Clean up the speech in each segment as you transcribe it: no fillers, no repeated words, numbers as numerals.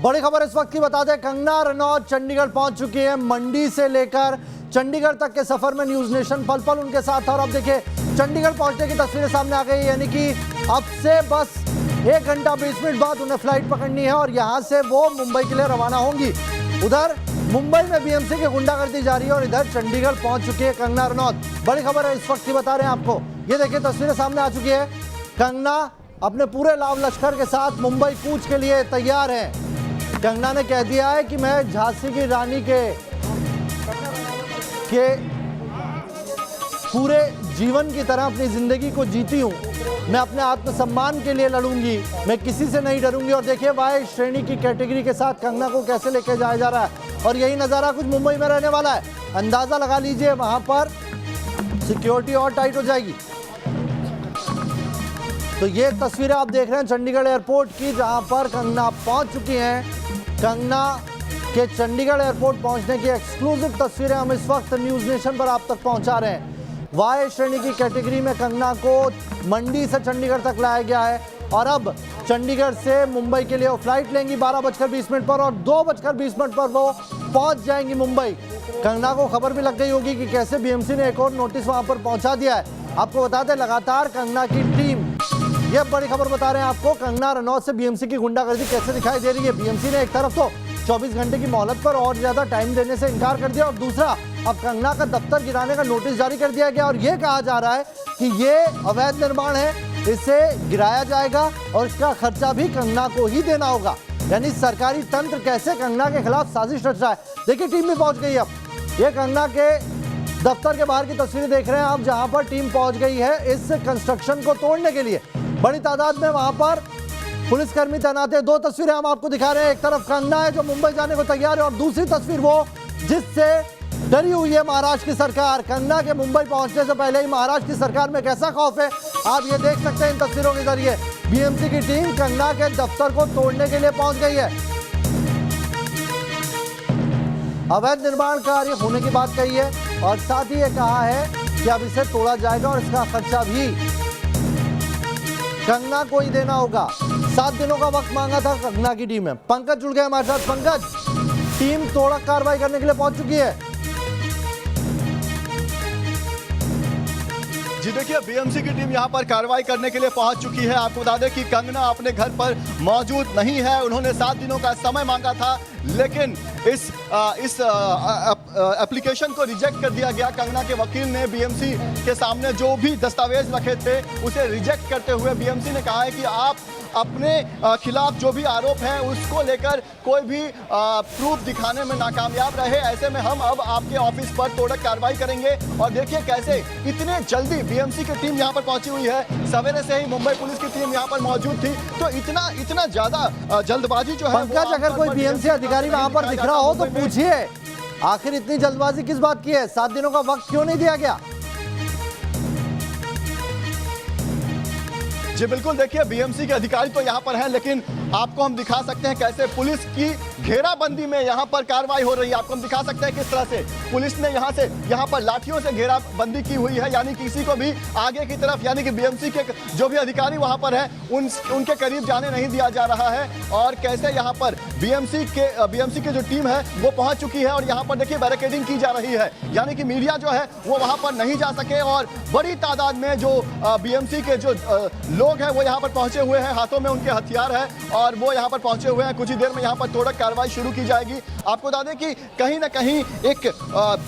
बड़ी खबर इस वक्त की बता दें, कंगना रनौत चंडीगढ़ पहुंच चुकी है। मंडी से लेकर चंडीगढ़ तक के सफर में न्यूज नेशन पल पल उनके साथ था। और अब देखिए चंडीगढ़ पहुंचने की तस्वीरें सामने आ गई, यानी कि अब से बस 1 घंटा 20 मिनट बाद उन्हें फ्लाइट पकड़नी है और यहां से वो मुंबई के लिए रवाना होंगी। उधर मुंबई में बीएमसी की गुंडागर्दी जारी है और इधर चंडीगढ़ पहुंच चुकी है कंगना रनौत। बड़ी खबर है इस वक्त की बता रहे हैं आपको, ये देखिए तस्वीरें सामने आ चुकी है। कंगना अपने पूरे लाव लश्कर के साथ मुंबई कूच के लिए तैयार है। कंगना ने कह दिया है कि मैं झांसी की रानी के पूरे जीवन की तरह अपनी जिंदगी को जीती हूं। मैं अपने आत्मसम्मान के लिए लड़ूंगी, मैं किसी से नहीं डरूंगी। और देखिए वाई श्रेणी की कैटेगरी के साथ कंगना को कैसे लेके जाया जा रहा है और यही नज़ारा कुछ मुंबई में रहने वाला है। अंदाजा लगा लीजिए, वहां पर सिक्योरिटी और टाइट हो जाएगी। तो ये तस्वीरें आप देख रहे हैं चंडीगढ़ एयरपोर्ट की, जहां पर कंगना पहुंच चुकी हैं। कंगना के चंडीगढ़ एयरपोर्ट पहुंचने की एक्सक्लूसिव तस्वीरें हम इस वक्त न्यूज नेशन पर आप तक पहुंचा रहे हैं। वाई श्रेणी की कैटेगरी में कंगना को मंडी से चंडीगढ़ तक लाया गया है और अब चंडीगढ़ से मुंबई के लिए वो फ्लाइट लेंगी 12:20 पर और 2:20 पर वो पहुंच जाएंगी मुंबई। कंगना को खबर भी लग गई होगी कि कैसे बीएमसी ने एक और नोटिस वहां पर पहुंचा दिया है। आपको बता दें लगातार कंगना की टीम, ये बड़ी खबर बता रहे हैं आपको, कंगना रनौत से बीएमसी की गुंडागर्दी कैसे दिखाई दे रही है। बीएमसी ने एक तरफ तो 24 घंटे की मोहलत पर और ज्यादा टाइम देने से इनकार कर दिया और दूसरा अब कंगना का दफ्तर गिराने का नोटिस जारी कर दिया गया और यह कहा जा रहा है कि ये अवैध निर्माण है, इसे गिराया जाएगा और इसका खर्चा भी कंगना को ही देना होगा। यानी सरकारी तंत्र कैसे कंगना के खिलाफ साजिश रच रहा है। देखिए टीम भी पहुंच गई। अब ये कंगना के दफ्तर के बाहर की तस्वीरें देख रहे हैं आप, जहां पर टीम पहुंच गई है इस कंस्ट्रक्शन को तोड़ने के लिए। बड़ी तादाद में वहां पर पुलिसकर्मी तैनात है। 2 तस्वीरें हम आपको दिखा रहे हैं, एक तरफ कंगना है जो मुंबई जाने को तैयार है और दूसरी तस्वीर वो जिससे डरी हुई है महाराष्ट्र की सरकार। कंगना के मुंबई पहुंचने से पहले ही महाराष्ट्र की सरकार में कैसा खौफ है आप ये देख सकते हैं इन तस्वीरों के जरिए। बीएमसी की टीम कंगना के दफ्तर को तोड़ने के लिए पहुंच गई है। अवैध निर्माण कार्य होने की बात कही है और साथ ही ये कहा है कि अब इसे तोड़ा जाएगा और इसका खर्चा भी कंगना को ही देना होगा। 7 दिनों का वक्त मांगा था कंगना की टीम में। पंकज जुड़ गए हमारे साथ। पंकज, टीम तोड़ा कार्रवाई करने के लिए पहुंच चुकी है। जी देखिए, बीएमसी की टीम यहां पर कार्रवाई करने के लिए पहुंच चुकी है। आपको बता दें कि कंगना अपने घर पर मौजूद नहीं है। उन्होंने 7 दिनों का समय मांगा था, लेकिन इस एप्लीकेशन को रिजेक्ट कर दिया गया। कंगना के वकील ने बीएमसी के सामने जो भी दस्तावेज रखे थे उसे रिजेक्ट करते हुए बीएमसी ने कहा है कि आप अपने खिलाफ जो भी आरोप हैं उसको लेकर कोई भी प्रूफ दिखाने में नाकामयाब रहे। ऐसे में हम अब आपके ऑफिस पर तोड़क कार्रवाई करेंगे। और देखिए कैसे इतने जल्दी बीएमसी की टीम यहां पर पहुंची हुई है। सवेरे से ही मुंबई पुलिस की टीम यहां पर मौजूद थी, तो इतना ज्यादा जल्दबाजी जो है। पंकज, अगर कोई बीएमसी अधिकारी वहां पर दिख रहा हो तो पूछिए आखिर इतनी जल्दबाजी किस बात की है? 7 दिनों का वक्त क्यों नहीं दिया गया? जी बिल्कुल, देखिए बीएमसी के अधिकारी तो यहाँ पर हैं, लेकिन आपको हम दिखा सकते हैं कैसे पुलिस की घेराबंदी में यहाँ पर कार्रवाई हो रही है। आपको हम दिखा सकते हैं किस तरह से पुलिस ने यहाँ पर लाठियों से घेराबंदी की हुई है, यानी किसी को भी आगे की तरफ, यानी कि बीएमसी के जो भी अधिकारी वहाँ पर हैं उनके करीब जाने नहीं दिया जा रहा है। और कैसे यहाँ पर बीएमसी की जो टीम है वो पहुँच चुकी है और यहाँ पर देखिए बैरिकेडिंग की जा रही है, यानी कि मीडिया जो है वो वहाँ पर नहीं जा सके। और बड़ी तादाद में जो बीएमसी के जो लोग हैं वो यहाँ पर पहुंचे हुए हैं, हाथों में उनके हथियार है और वो यहाँ पर पहुंचे हुए हैं। कुछ ही देर में यहाँ पर तोड़क कार्रवाई शुरू की जाएगी। आपको बता दें कि कहीं ना कहीं एक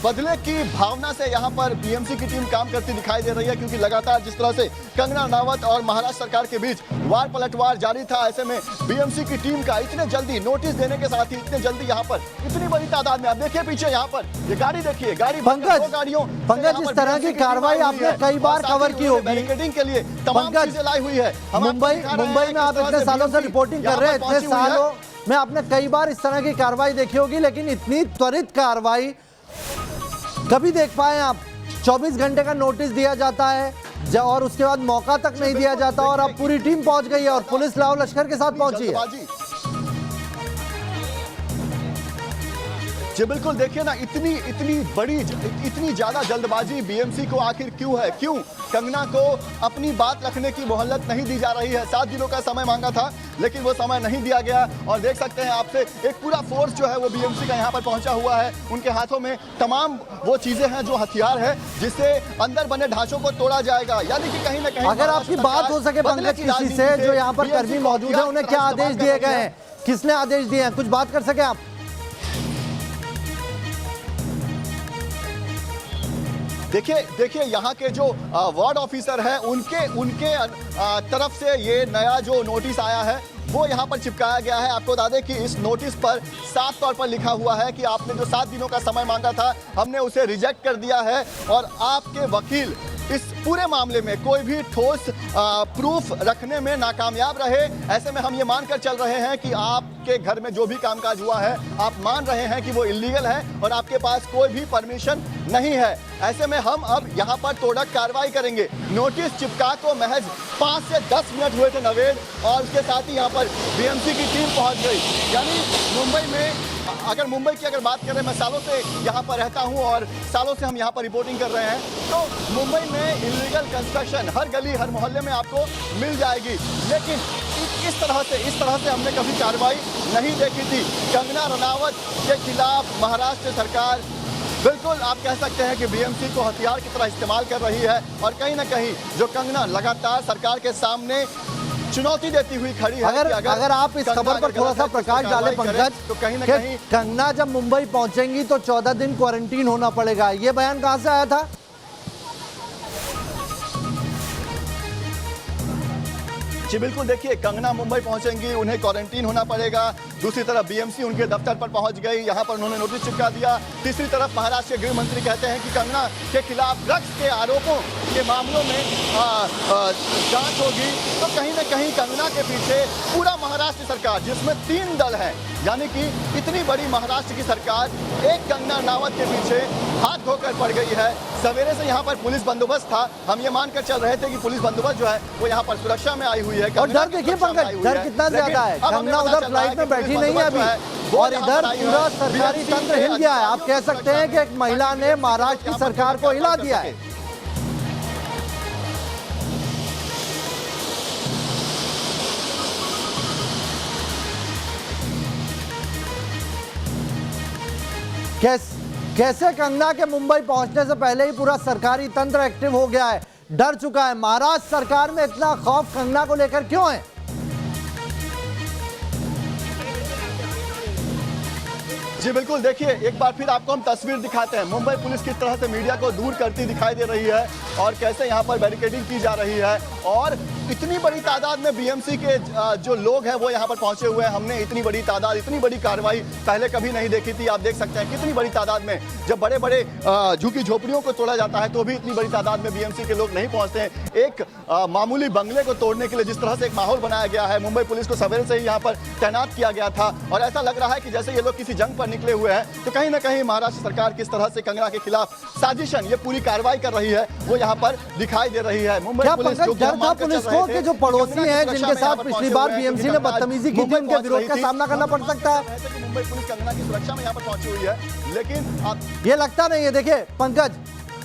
बदले की भावना से यहाँ पर बीएमसी की टीम काम करती दिखाई दे रही है, क्योंकि लगातार जिस तरह से कंगना रनौत और महाराष्ट्र सरकार के बीच वार पलटवार जारी था, ऐसे में बीएमसी की टीम का इतने जल्दी नोटिस देने के साथ ही इतने जल्दी यहाँ पर इतनी बड़ी तादाद में, आप देखिए पीछे यहाँ पर ये गाड़ी देखिए, गाड़ी पंकज, इस तरह की कार्रवाई आपने कई बार कवर की होगी, बैरिकेडिंग के लिए तमाम चीजें लाई हुई है। मुंबई में आप इतने सालों से रिपोर्टिंग कर रहे हैं, इतने सालों में आपने कई बार इस तरह की कार्रवाई देखी होगी, लेकिन इतनी त्वरित कार्रवाई कभी देख पाए आप? 24 घंटे का नोटिस दिया जाता है और उसके बाद मौका तक नहीं दिया जाता और अब पूरी टीम पहुंच गई है और पुलिस लाव लश्कर के साथ पहुंची है। जी बिल्कुल, देखिए ना, इतनी ज्यादा जल्दबाजी बीएमसी को आखिर क्यों है? क्यों कंगना को अपनी बात रखने की मोहलत नहीं दी जा रही है? 7 दिनों का समय मांगा था, लेकिन वो समय नहीं दिया गया। और देख सकते हैं आपसे, एक पूरा फोर्स जो है वो बीएमसी का यहाँ पर पहुंचा हुआ है। उनके हाथों में तमाम वो चीजें हैं, जो हथियार है, जिससे अंदर बने ढांचों को तोड़ा जाएगा। यानी कि कहीं ना कहीं अगर आपकी बात हो सके पंकज किसी से जो यहाँ पर कर्मी मौजूद है, उन्हें क्या आदेश दिए गए हैं, किसने आदेश दिए हैं, कुछ बात कर सके आप? देखिए यहाँ के जो वार्ड ऑफिसर हैं, उनके तरफ से ये नया जो नोटिस आया है वो यहाँ पर चिपकाया गया है। आपको बता दें कि इस नोटिस पर साफ तौर पर लिखा हुआ है कि आपने जो 7 दिनों का समय मांगा था, हमने उसे रिजेक्ट कर दिया है और आपके वकील इस पूरे मामले में कोई भी ठोस प्रूफ रखने में नाकामयाब रहे। ऐसे में हम ये मानकर चल रहे हैं कि आपके घर में जो भी कामकाज हुआ है, आप मान रहे हैं कि वो इल्लीगल है और आपके पास कोई भी परमिशन नहीं है। ऐसे में हम अब यहाँ पर तोड़क कार्रवाई करेंगे। नोटिस चिपका को महज 5 से 10 मिनट हुए थे नवेद, और उसके साथ ही यहाँ पर बीएमसी की टीम पहुँच गई। यानी मुंबई में, अगर मुंबई की अगर बात करें, मैं सालों से यहाँ पर रहता हूँ और सालों से हम यहाँ पर रिपोर्टिंग कर रहे हैं, तो मुंबई में इल्लीगल कंस्ट्रक्शन हर गली हर मोहल्ले में आपको मिल जाएगी। लेकिन इस तरह से हमने कभी कार्रवाई नहीं देखी थी। कंगना रनावत के खिलाफ महाराष्ट्र सरकार, बिल्कुल आप कह सकते हैं कि बीएमसी को हथियार की तरह इस्तेमाल कर रही है। और कहीं ना कहीं जो कंगना लगातार सरकार के सामने चुनौती देती हुई खड़ी है। अगर आप इस खबर पर थोड़ा सा प्रकाश डालें पंकज, तो कहीं ना कहीं कंगना जब मुंबई पहुंचेंगी तो 14 दिन क्वारंटीन होना पड़ेगा, ये बयान कहां से आया था? जी बिल्कुल, देखिए कंगना मुंबई पहुंचेंगी, उन्हें क्वारंटीन होना पड़ेगा। दूसरी तरफ बीएमसी उनके दफ्तर पर पहुंच गई, यहां पर उन्होंने नोटिस चिपका दिया। तीसरी तरफ महाराष्ट्र के गृह मंत्री कहते हैं कि कंगना के खिलाफ ड्रग्स के आरोपों के मामलों में जांच होगी। तो कहीं ना कहीं कंगना के पीछे पूरा महाराष्ट्र सरकार, जिसमें 3 दल हैं, यानी कि इतनी बड़ी महाराष्ट्र की सरकार एक कंगना रनावत के पीछे हाथ धोकर पड़ गई है। सवेरे से यहाँ पर पुलिस बंदोबस्त था, हम ये मानकर चल रहे थे कि पुलिस बंदोबस्त जो है वो यहाँ पर सुरक्षा में आई हुई है। और डर देखिए पंकज, डर कितना ज्यादा है। कंगना उधर फ्लाइट में बैठी नहीं है अभी, और इधर पूरा सरकारी तंत्र हिल गया है। आप कह सकते हैं कि एक महिला ने महाराष्ट्र की सरकार को हिला दिया है। कैसे कंगना के मुंबई पहुंचने से पहले ही पूरा सरकारी तंत्र एक्टिव हो गया है, डर चुका है। महाराष्ट्र सरकार में इतना खौफ कंगना को लेकर क्यों है? जी बिल्कुल, देखिए एक बार फिर आपको हम तस्वीर दिखाते हैं। मुंबई पुलिस किस तरह से मीडिया को दूर करती दिखाई दे रही है और कैसे यहाँ पर बैरिकेडिंग की जा रही है। और इतनी बड़ी तादाद में बीएमसी के जो लोग हैं वो यहाँ पर पहुंचे हुए हैं। हमने इतनी बड़ी तादाद, इतनी बड़ी कार्रवाई पहले कभी नहीं देखी थी। आप देख सकते हैं कितनी बड़ी तादाद में, जब बड़े बड़े झुग्गी झोपड़ियों को तोड़ा जाता है तो भी इतनी बड़ी तादाद में बीएमसी के लोग नहीं पहुंचते हैं। एक मामूली बंगले को तोड़ने के लिए जिस तरह से एक माहौल बनाया गया है, मुंबई पुलिस को सवेरे से ही यहाँ पर तैनात किया गया था और ऐसा लग रहा है कि जैसे ये लोग किसी जंग पर निकले हुए हैं। तो कहीं ना कहीं महाराष्ट्र सरकार किस तरह से कंगना के खिलाफ साजिशन, ये पूरी कार्रवाई कर रही है, वो यहाँ पर दिखाई दे रही है। मुंबई पुलिस को के जो पड़ोसी हैं जिनके साथ पिछली बार बीएमसी ने बदतमीजी की थी, उनके विरोध का सामना करना पड़ सकता है। मुंबई पुलिस कंगना की सुरक्षा में यहाँ पर पहुंची हुई है, लेकिन ये लगता नहीं है। देखिए पंकज,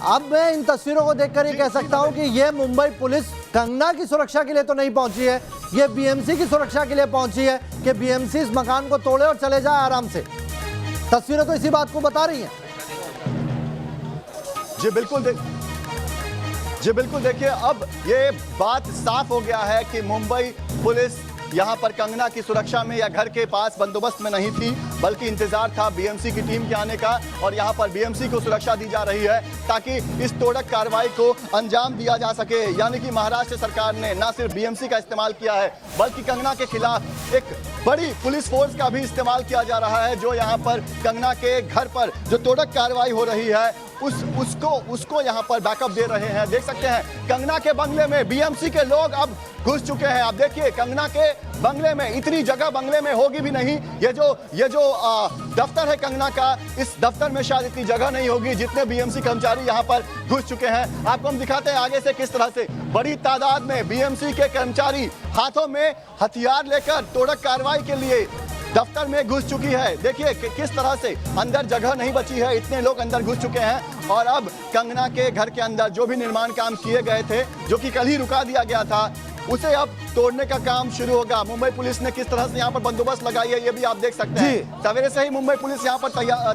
अब मैं इन तस्वीरों को देखकर ये कह सकता हूं कि ये मुंबई पुलिस कंगना की सुरक्षा के लिए तो नहीं पहुंची है, ये बीएमसी की सुरक्षा के लिए पहुंची है कि बीएमसी इस मकान को तोड़े और चले जाए आराम से। तस्वीरें तो इसी बात को बता रही हैं। जी बिल्कुल देखिए, अब ये बात साफ हो गया है कि मुंबई पुलिस यहाँ पर कंगना की सुरक्षा में या घर के पास बंदोबस्त में नहीं थी, बल्कि इंतजार था बीएमसी की टीम के आने का। और यहाँ पर बीएमसी को सुरक्षा दी जा रही है ताकि इस तोड़क कार्रवाई को अंजाम दिया जा सके। यानी कि महाराष्ट्र सरकार ने न सिर्फ बीएमसी का इस्तेमाल किया है, बल्कि कंगना के खिलाफ एक बड़ी पुलिस फोर्स का भी इस्तेमाल किया जा रहा है, जो यहाँ पर कंगना के घर पर जो तोड़क कार्रवाई हो रही है उसको यहाँ पर बैकअप दे रहे हैं। देख सकते हैं कंगना के बंगले में बीएमसी के लोग अब घुस चुके हैं। आप देखिए कंगना के बंगले में इतनी जगह बंगले में होगी भी नहीं। ये जो दफ्तर है कंगना का, इस दफ्तर में शायद इतनी जगह नहीं होगी जितने बीएमसी कर्मचारी यहाँ पर घुस चुके हैं। आपको हम दिखाते हैं आगे से किस तरह से बड़ी तादाद में बीएमसी के कर्मचारी हाथों में हथियार लेकर तोड़क कार्रवाई के लिए दफ्तर में घुस चुकी है। देखिए किस तरह से अंदर जगह नहीं बची है, इतने लोग अंदर घुस चुके हैं और अब कंगना के घर के अंदर जो भी निर्माण काम किए गए थे, जो कि कल ही रुका दिया गया था, उसे अब तोड़ने का काम शुरू होगा। मुंबई पुलिस ने किस तरह से यहाँ पर बंदोबस्त लगाई है, ये भी आप देख सकते हैं। सवेरे से ही मुंबई पुलिस यहाँ पर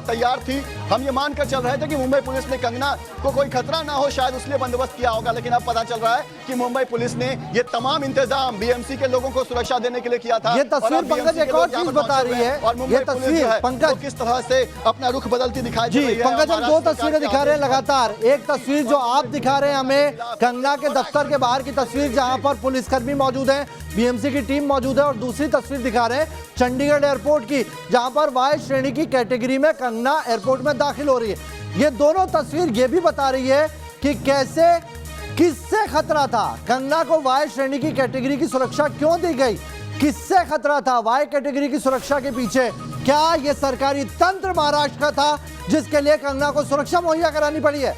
तैयार थी। हम ये मानकर चल रहे थे कि मुंबई पुलिस ने कंगना को कोई खतरा ना हो, शायद उसलिए बंदोबस्त किया होगा, लेकिन अब पता चल रहा है कि मुंबई पुलिस ने ये तमाम इंतजाम बीएमसी के लोगों को सुरक्षा देने के लिए किया था। ये तस्वीर पंकज एक और चीज बता रही है, और मुंबई पुलिस पंकज किस तरह से अपना रुख बदलती दिखाई दे रही है। पंकज, हम दो तस्वीरें दिखा रहे हैं लगातार। एक तस्वीर जो आप दिखा रहे हैं हमें कंगना के दफ्तर के बाहर की तस्वीर, जहां पर पुलिसकर्मी मौजूद है, बीएमसी की टीम मौजूद है, और दूसरी तस्वीर दिखा रहे हैं चंडीगढ़ एयरपोर्ट की, जहां पर वाई श्रेणी की कैटेगरी में कंगना एयरपोर्ट में दाखिल हो रही है। ये दोनों तस्वीर ये भी बता रही है कि कैसे किससे खतरा था, कंगना को वाई श्रेणी की कैटेगरी की सुरक्षा क्यों दी गई, किससे खतरा था वाई कैटेगरी की सुरक्षा के पीछे। क्या यह सरकारी तंत्र महाराष्ट्र का था जिसके लिए कंगना को सुरक्षा मुहैया करानी पड़ी है?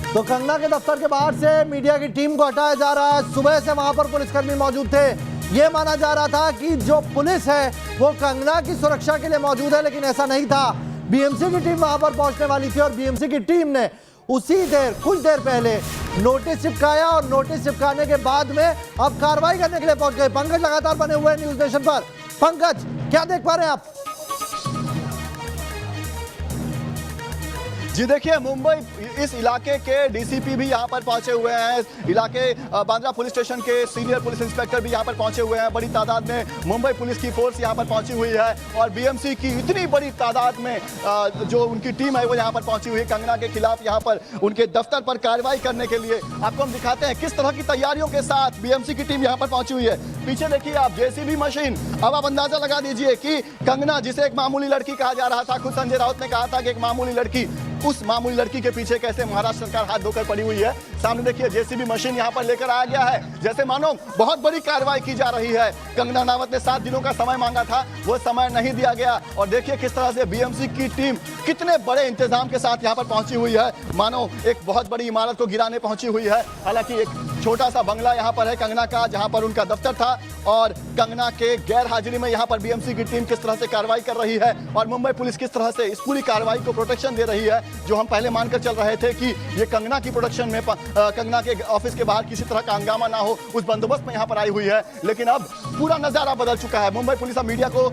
तो कंगना के दफ्तर के बाहर से मीडिया की टीम को हटाया जा रहा है। सुबह से वहां पर पुलिसकर्मी मौजूद थे। यह माना जा रहा था कि जो पुलिस है वो कंगना की सुरक्षा के लिए मौजूद है, लेकिन ऐसा नहीं था। बीएमसी की टीम वहां पर पहुंचने वाली थी और बीएमसी की टीम ने कुछ देर पहले नोटिस चिपकाया और नोटिस चिपकाने के बाद में अब कार्रवाई करने के लिए पहुंच गए। पंकज लगातार बने हुए हैं न्यूज नेशन पर। पंकज, क्या देख पा रहे हैं आप? जी देखिए, मुंबई इस इलाके के डीसीपी भी यहाँ पर पहुंचे हुए हैं। इलाके बांद्रा पुलिस स्टेशन के सीनियर पुलिस इंस्पेक्टर भी यहाँ पर पहुंचे हुए हैं। बड़ी तादाद में मुंबई पुलिस की फोर्स यहाँ पर पहुंची हुई है और बीएमसी की इतनी बड़ी तादाद में जो उनकी टीम है वो यहाँ पर पहुंची हुई है कंगना के खिलाफ, यहाँ पर उनके दफ्तर पर कार्रवाई करने के लिए। आपको हम दिखाते हैं किस तरह की तैयारियों के साथ बीएमसी की टीम यहाँ पर पहुंची हुई है। पीछे देखिए आप, जेसीबी मशीन। अब आप अंदाजा लगा दीजिए कि कंगना, जिसे एक मामूली लड़की कहा जा रहा था, खुद संजय राउत ने कहा था कि एक मामूली लड़की, उस मामूली लड़की के पीछे कैसे महाराष्ट्र सरकार हाथ धोकर पड़ी हुई है। सामने देखिए जेसीबी मशीन यहाँ पर लेकर आया गया है, जैसे मानो बहुत बड़ी कार्रवाई की जा रही है। कंगना रनावत ने 7 दिनों का समय मांगा था, वो समय नहीं दिया गया। और देखिए किस तरह से बीएमसी की टीम कितने बड़े इंतजाम के साथ यहाँ पर पहुंची हुई है, मानो एक बहुत बड़ी इमारत को गिराने पहुंची हुई है। हालांकि एक छोटा सा बंगला यहाँ पर है कंगना का, जहाँ पर उनका दफ्तर था, और कंगना के गैर हाजिरी में यहाँ पर बीएमसी की टीम किस तरह से कार्रवाई कर रही है और मुंबई पुलिस किस तरह से इस पूरी कार्रवाई को प्रोटेक्शन दे रही है। जो हम पहले मानकर चल रहे थे कि ये कंगना की प्रोटेक्शन में, कंगना के ऑफिस के बाहर किसी तरह का हंगामा ना हो, उस बंदोबस्त में यहाँ पर आई हुई है। लेकिन अब पूरा नजारा बदल चुका है। मुंबई पुलिस अब मीडिया को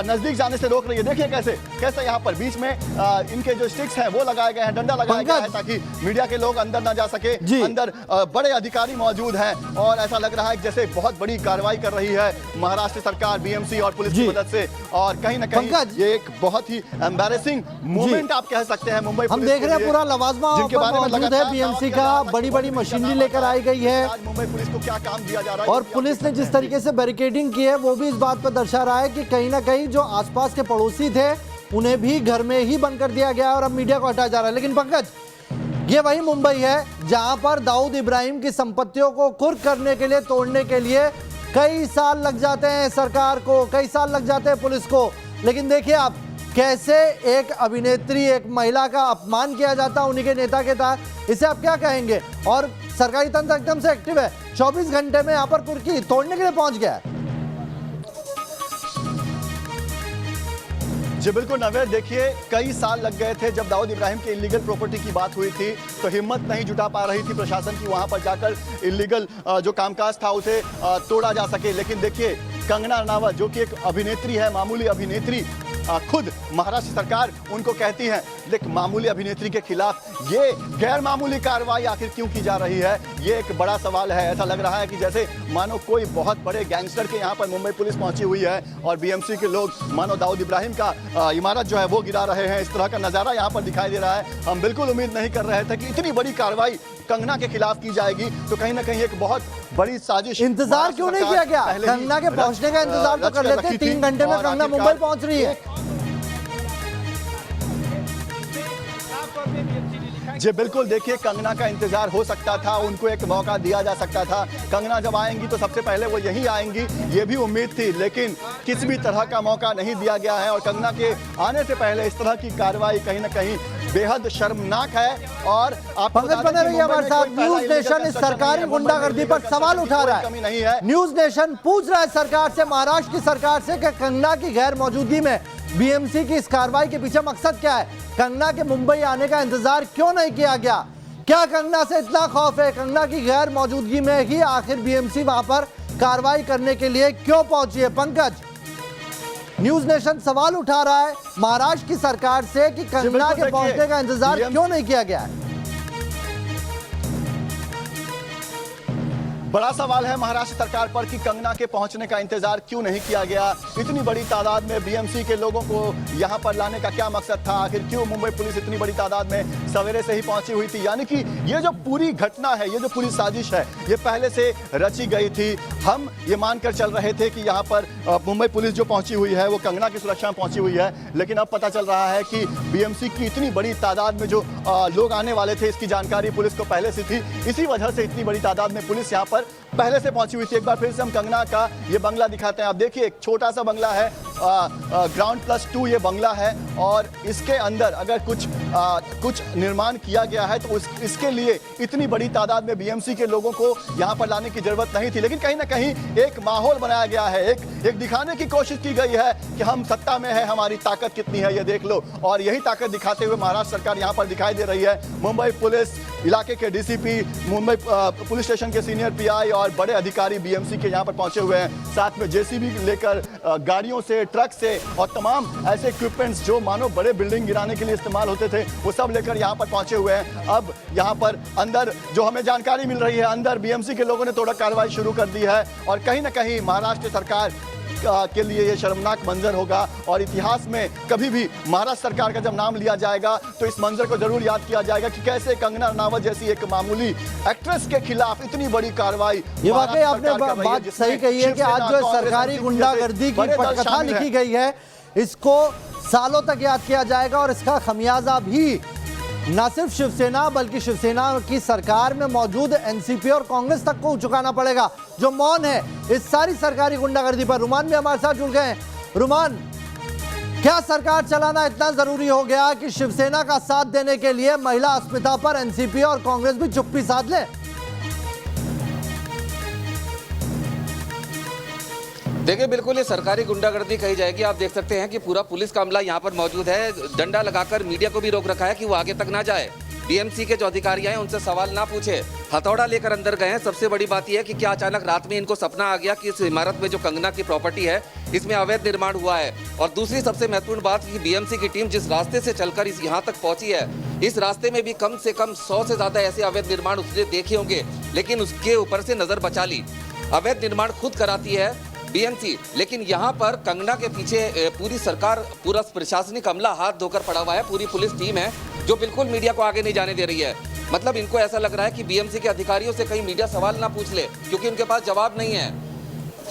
नजदीक जाने से रोक रही है। देखिए कैसे यहाँ पर बीच में इनके जो स्टिक्स हैं वो लगाए गए हैं, डंडा लगाया गया है ताकि मीडिया के लोग अंदर ना जा सके। अंदर बड़े अधिकारी मौजूद हैं और ऐसा लग रहा है जैसे बहुत बड़ी कार्रवाई कर रही है महाराष्ट्र सरकार, बीएमसी और पुलिस की मदद से। और कहीं ना कहीं ये एक बहुत ही एम्बैरेसिंग मोमेंट आप कह सकते हैं मुंबई हम देख रहे हैं। पूरा लवाजमा मौजूद है बीएमसी का, बड़ी मशीनरी लेकर आई गई है। मुंबई पुलिस को क्या काम दिया जा रहा है और पुलिस ने जिस तरीके से बैरिकेडिंग की है वो भी इस बात पर दर्शा रहा है कि कहीं ना कहीं जो आसपास के पड़ोसी थे उन्हें भी घर में ही बंद कर दिया गया और अब मीडिया को हटाया जा रहा है। लेकिन पंकज, ये वही मुंबई है जहां पर दाऊद इब्राहिम की संपत्तियों को कुर्क करने के लिए, तोड़ने के लिए कई साल लग जाते हैं सरकार को, कई साल लग जाते हैं पुलिस को। लेकिन देखिए आप कैसे एक अभिनेत्री, एक महिला का अपमान किया जाता है उन्हीं के नेता के तहत। इसे आप क्या कहेंगे? और सरकारी तंत्र एकदम से एक्टिव है, 24 घंटे में यहाँ पर कुर्की तोड़ने के लिए पहुंच गया है। जी बिल्कुल नवेद, देखिए कई साल लग गए थे। जब दाऊद इब्राहिम के इलीगल प्रॉपर्टी की बात हुई थी तो हिम्मत नहीं जुटा पा रही थी प्रशासन की वहां पर जाकर इलीगल जो कामकाज था उसे तोड़ा जा सके। लेकिन देखिए कंगना रनावत जो कि एक अभिनेत्री है, मामूली अभिनेत्री, खुद महाराष्ट्र सरकार उनको कहती है, देख मामूली अभिनेत्री के खिलाफ ये गैर मामूली कार्रवाई आखिर क्यों की जा रही है, ये एक बड़ा सवाल है। ऐसा लग रहा है कि जैसे मानो कोई बहुत बड़े गैंगस्टर के यहाँ पर मुंबई पुलिस पहुंची हुई है और बीएमसी के लोग मानो दाऊद इब्राहिम का इमारत जो है वो गिरा रहे हैं। इस तरह का नजारा यहाँ पर दिखाई दे रहा है। हम बिल्कुल उम्मीद नहीं कर रहे थे कि इतनी बड़ी कार्रवाई कंगना के खिलाफ की जाएगी। तो कहीं ना कहीं एक बहुत बड़ी साजिश। इंतजार क्यों नहीं किया गया? कंगना के पहुंचने का इंतजार तो कर लेते। 3 घंटे में कंगना मुंबई पहुंच रही है। जी बिल्कुल, देखिए कंगना का इंतजार हो सकता था, उनको एक मौका दिया जा सकता था। कंगना जब आएंगी तो सबसे पहले वो यहीं आएंगी, ये भी उम्मीद थी, लेकिन किसी भी तरह का मौका नहीं दिया गया है। और कंगना के आने से पहले इस तरह की कार्रवाई कहीं ना कहीं बेहद शर्मनाक है। और आप पंकज बने रहिए हमारे साथ। न्यूज नेशन इस सरकारी गुंडागर्दी पर सवाल उठा रहा कमी नहीं है। है। न्यूज नेशन पूछ रहा है सरकार से, महाराष्ट्र की सरकार से, कि कंगना की गैर मौजूदगी में बीएमसी की इस कार्रवाई के पीछे मकसद क्या है? कंगना के मुंबई आने का इंतजार क्यों नहीं किया गया? क्या कंगना से इतना खौफ है? कंगना की गैर मौजूदगी में ही आखिर बीएमसी वहां पर कार्रवाई करने के लिए क्यों पहुंची है? पंकज, न्यूज नेशन सवाल उठा रहा है महाराष्ट्र की सरकार से कि कंगना के पहुंचने का इंतजार क्यों नहीं किया गया है? बड़ा सवाल है महाराष्ट्र सरकार पर कि कंगना के पहुंचने का इंतजार क्यों नहीं किया गया। इतनी बड़ी तादाद में बीएमसी के लोगों को यहां पर लाने का क्या मकसद था? आखिर क्यों मुंबई पुलिस इतनी बड़ी तादाद में सवेरे से ही पहुंची हुई थी? यानी कि ये जो पूरी घटना है, ये जो पूरी साजिश है, ये पहले से रची गई थी। हम ये मानकर चल रहे थे कि यहाँ पर मुंबई पुलिस जो पहुंची हुई है वो कंगना की सुरक्षा में पहुंची हुई है, लेकिन अब पता चल रहा है कि बीएमसी की इतनी बड़ी तादाद में जो लोग आने वाले थे, इसकी जानकारी पुलिस को पहले से थी। इसी वजह से इतनी बड़ी तादाद में पुलिस यहाँ पर पहले से पहुंची हुई थी। एक बार फिर से हम कंगना का ये बंगला दिखाते हैं। आप देखिए, एक छोटा सा बंगला है, ग्राउंड +2 ये बंगला है, और इसके अंदर अगर कुछ निर्माण किया गया है तो इसके लिए इतनी बड़ी तादाद में बीएमसी के लोगों को यहां पर लाने की जरूरत नहीं थी। लेकिन कहीं ना कहीं एक माहौल बनाया गया है, एक दिखाने की कोशिश की गई है कि हम सत्ता में है, हमारी ताकत कितनी है ये देख लो। और यही ताकत दिखाते हुए महाराष्ट्र सरकार यहां पर दिखाई दे रही है। मुंबई पुलिस इलाके के डीसीपी, मुंबई पुलिस स्टेशन के सीनियर पीआई और बड़े अधिकारी बीएमसी के यहां पर पहुंचे हुए हैं। साथ में जेसीबी लेकर गाड़ियों से, ट्रक से और तमाम ऐसे इक्विपमेंट्स जो मानो बड़े बिल्डिंग गिराने के लिए इस्तेमाल होते थे, वो सब लेकर यहां पर पहुंचे हुए हैं। अब यहां पर अंदर जो हमें जानकारी मिल रही है, अंदर बीएमसी के लोगों ने तोड़क कार्रवाई शुरू कर दी है। और कहीं ना कहीं महाराष्ट्र सरकार के लिए ये शर्मनाक मंजर होगा। और इतिहास में कभी भी महाराष्ट्र सरकार का जब नाम लिया जाएगा तो इस मंजर को जरूर याद किया जाएगा कि कैसे कंगना रनावत जैसी एक मामूली एक्ट्रेस के खिलाफ इतनी बड़ी कार्रवाई। ये वाकई आपने बात सही कही है कि आज जो सरकारी गुंडागर्दी की पटकथा लिखी गई है, इसको सालों तक याद किया जाएगा। और इसका खमियाजा भी न सिर्फ शिवसेना बल्कि शिवसेना की सरकार में मौजूद एनसीपी और कांग्रेस तक को चुकाना पड़ेगा, जो मौन है इस सारी सरकारी गुंडागर्दी पर। रुमान भी हमारे साथ जुड़ गए हैं। रुमान, क्या सरकार चलाना इतना जरूरी हो गया कि शिवसेना का साथ देने के लिए महिला अस्मिता पर एनसीपी और कांग्रेस भी चुप्पी साध ले? देखिए, बिल्कुल ये सरकारी गुंडागर्दी कही जाएगी। आप देख सकते हैं कि पूरा पुलिस का अमला यहाँ पर मौजूद है। डंडा लगाकर मीडिया को भी रोक रखा है कि वो आगे तक ना जाए। बीएमसी के जो अधिकारी हैं उनसे सवाल ना पूछे, हथौड़ा लेकर अंदर गए हैं। सबसे बड़ी बात यह है कि क्या अचानक रात में इनको सपना आ गया कि इस इमारत में जो कंगना की प्रॉपर्टी है इसमें अवैध निर्माण हुआ है। और दूसरी सबसे महत्वपूर्ण बात कि बीएमसी की टीम जिस रास्ते से चलकर इस यहाँ तक पहुंची है, इस रास्ते में भी कम से कम 100 से ज्यादा ऐसे अवैध निर्माण उसने देखे होंगे, लेकिन उसके ऊपर से नजर बचा ली। अवैध निर्माण खुद कराती है बीएमसी, लेकिन यहाँ पर कंगना के पीछे पूरी सरकार, पूरा प्रशासनिक अमला हाथ धोकर पड़ा हुआ है। पूरी पुलिस टीम है जो बिल्कुल मीडिया को आगे नहीं जाने दे रही है। मतलब इनको ऐसा लग रहा है कि बीएमसी के अधिकारियों से कहीं मीडिया सवाल ना पूछ ले, क्योंकि उनके पास जवाब नहीं है।